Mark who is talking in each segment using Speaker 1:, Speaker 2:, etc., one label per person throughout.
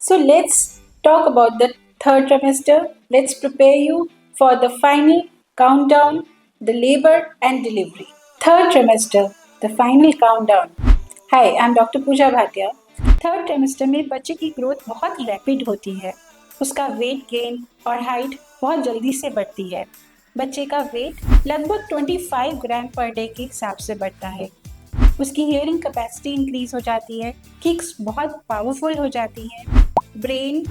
Speaker 1: So let's talk about the third trimester. Let's prepare you for the final countdown, the labor and delivery. Third trimester, the final countdown. Hi, I'm Dr. Pooja Bhatia. Third trimester में बच्चे की growth बहुत rapid होती है। उसका weight gain और height बहुत जल्दी से बढ़ती है। बच्चे का वेट लगभग 25 ग्राम पर डे के हिसाब से बढ़ता है। उसकी हियरिंग कैपेसिटी इंक्रीज हो जाती है, किक्स बहुत पावरफुल हो जाती हैं, ब्रेन,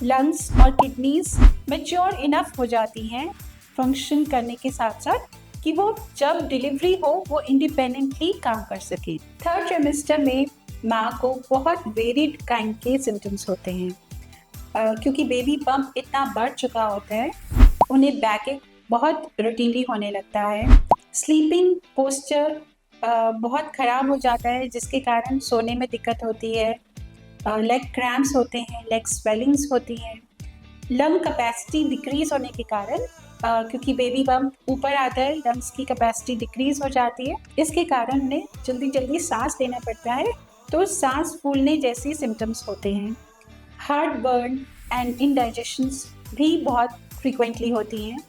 Speaker 1: लंग्स और किडनीज मैच्योर इनफ हो जाती हैं फंक्शन करने के साथ साथ कि वो जब डिलीवरी हो वो इंडिपेंडेंटली काम कर सके। थर्ड ट्रिमेस्टर में माँ को बहुत वेरिड काइंड के सिम्टम्स होते हैं क्योंकि बेबी बम्प इतना बढ़ चुका होता है, उन्हें बैक बहुत रूटीनली होने लगता है। स्लीपिंग पोस्चर बहुत ख़राब हो जाता है जिसके कारण सोने में दिक्कत होती है। लेग क्रैम्प्स होते हैं, लेग स्वेलिंग्स होती हैं। लंग कैपेसिटी डिक्रीज होने के कारण क्योंकि बेबी बम्प ऊपर आता है, लंग्स की कैपेसिटी डिक्रीज हो जाती है। इसके कारण उन्हें जल्दी जल्दी सांस लेना पड़ता है, तो सांस फूलने जैसी सिम्टम्स होते हैं। हार्ट बर्न एंड इंडाइजेशंस भी बहुत फ्रीक्वेंटली होती हैं।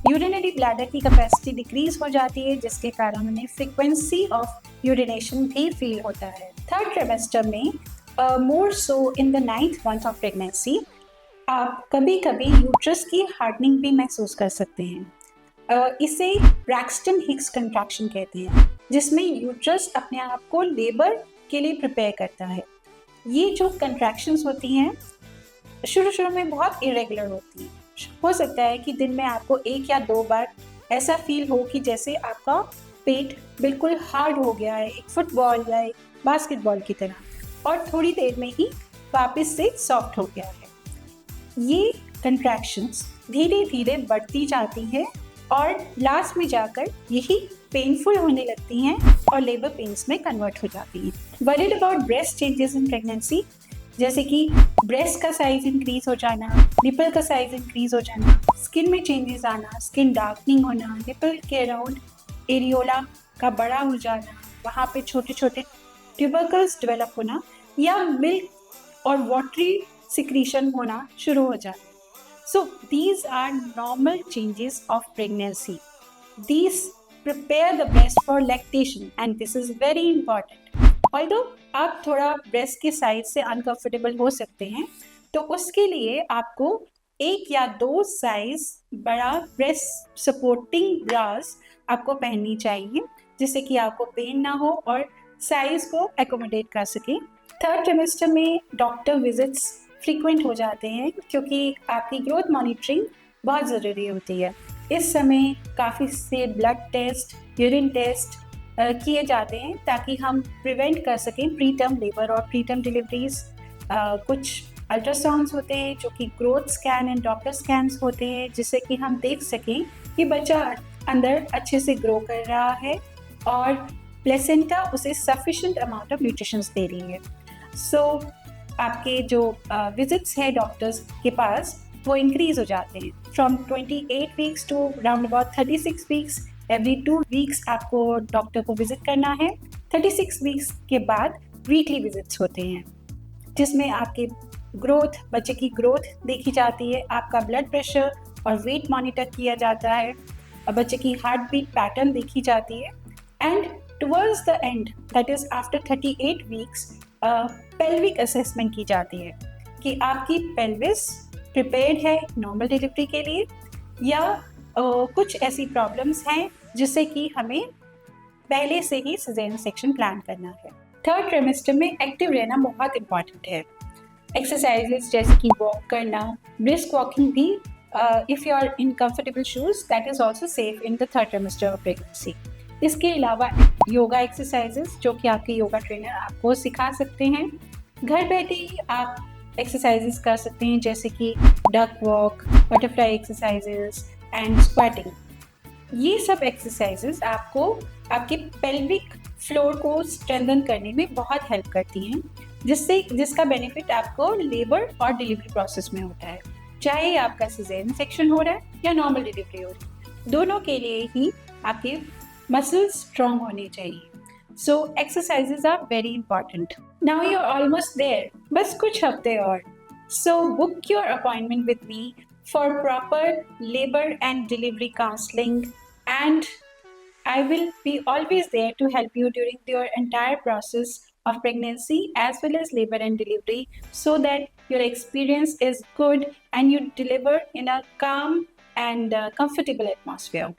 Speaker 1: यूरिनरी ब्लैडर की कैपेसिटी डिक्रीज हो जाती है जिसके कारण उन्हें फ्रीक्वेंसी ऑफ यूरिनेशन भी फील होता है। थर्ड ट्रिमेस्टर में more so in the 9th month of pregnancy आप कभी कभी यूट्रस की हार्डनिंग भी महसूस कर सकते हैं। इसे ब्रैक्सटन हिक्स कंट्रैक्शन कहते हैं, जिसमें यूट्रस अपने आप को लेबर के लिए प्रिपेयर करता है। ये जो कंट्रैक्शंस होती हैं शुरू में बहुत इरेगुलर होती हैं। हो सकता है कि दिन में आपको 1 या 2 बार ऐसा फील हो कि जैसे आपका पेट बिल्कुल हार्ड हो गया है, एक फुटबॉल या एक बास्केटबॉल की तरह, और थोड़ी देर में ही वापस से सॉफ्ट हो गया है। ये कंट्रैक्शंस धीरे धीरे बढ़ती जाती हैं और लास्ट में जाकर यही पेनफुल होने लगती हैं और लेबर पेन्स में कन्वर्ट हो जाती हैं। Worried about breast changes in pregnancy, जैसे कि ब्रेस्ट का साइज इंक्रीज हो जाना, निपल का साइज इंक्रीज हो जाना, स्किन में चेंजेस आना, स्किन डार्कनिंग होना, निपल के अराउंड एरियोला का बड़ा हो जाना, वहाँ पे छोटे छोटे ट्यूबरकल्स डेवलप होना या मिल्क और वाटरी सिक्रीशन होना शुरू हो जाना। So these are normal changes of pregnancy. These prepare the breast for lactation and this is very important. Although आप थोड़ा ब्रेस्ट के साइज से अनकंफर्टेबल हो सकते हैं, तो उसके लिए आपको 1 या 2 साइज बड़ा ब्रेस्ट सपोर्टिंग ब्रास आपको पहननी चाहिए, जिससे कि आपको पेन ना हो और साइज को एकोमोडेट कर सके। थर्ड ट्रिमेस्टर में डॉक्टर विजिट्स फ्रीक्वेंट हो जाते हैं क्योंकि आपकी ग्रोथ मॉनिटरिंग बहुत ज़रूरी होती है। इस समय काफ़ी से ब्लड टेस्ट, यूरिन टेस्ट किए जाते हैं ताकि हम प्रिवेंट कर सकें प्री टर्म लेबर और प्री टर्म डिलीवरीज। कुछ अल्ट्रासाउंड्स होते हैं जो कि growth scan and Doppler scans होते हैं, जिससे कि हम देख सकें कि बच्चा अंदर अच्छे से ग्रो कर रहा है और प्लेसेंटा उसे सफिशिएंट अमाउंट ऑफ न्यूट्रिशंस दे रही है। सो आपके जो विजिट्स है डॉक्टर्स के पास वो इंक्रीज हो जाते हैं from 28 weeks to round about 36 weeks. Every 2 weeks आपको डॉक्टर को विजिट करना है। 36 वीक्स के बाद वीकली विजिट्स होते हैं जिसमें आपके ग्रोथ, बच्चे की ग्रोथ देखी जाती है, आपका ब्लड प्रेशर और वेट मॉनिटर किया जाता है और बच्चे की हार्ट बीट पैटर्न देखी जाती है। And towards the end, that is after 38 weeks, pelvic assessment की जाती है कि आपकी पेल्विस प्रिपेयर्ड है नॉर्मल डिलीवरी के लिए या कुछ ऐसी प्रॉब्लम्स हैं जिससे कि हमें पहले से ही सिजेरियन सेक्शन प्लान करना है। थर्ड ट्रिमेस्टर में एक्टिव रहना बहुत इम्पॉर्टेंट है। एक्सरसाइजेस जैसे कि वॉक करना, ब्रिस्क वॉकिंग भी, if you are in comfortable shoes, that is also safe in the third trimester of pregnancy. इसके अलावा योगा एक्सरसाइजेस जो कि आपके योगा ट्रेनर आपको सिखा सकते हैं। घर बैठे ही आप एक्सरसाइजेस कर सकते हैं जैसे कि duck walk, butterfly exercises and squatting. ये सब एक्सरसाइजेस आपको आपके पेल्विक फ्लोर को स्ट्रेंथन करने में बहुत हेल्प करती हैं, जिसका बेनिफिट आपको लेबर और डिलीवरी प्रोसेस में होता है, चाहे आपका सिजेरियन सेक्शन हो रहा है या नॉर्मल डिलीवरी हो रही है। दोनों के लिए ही आपके मसल्स स्ट्रॉन्ग होने चाहिए। So exercises are very important. Now you are almost there, बस कुछ हफ्ते और। So, book your appointment with me for proper labor and delivery counseling, and I will be always there to help you during your entire process of pregnancy as well as labor and delivery so that your experience is good and you deliver in a calm and comfortable atmosphere.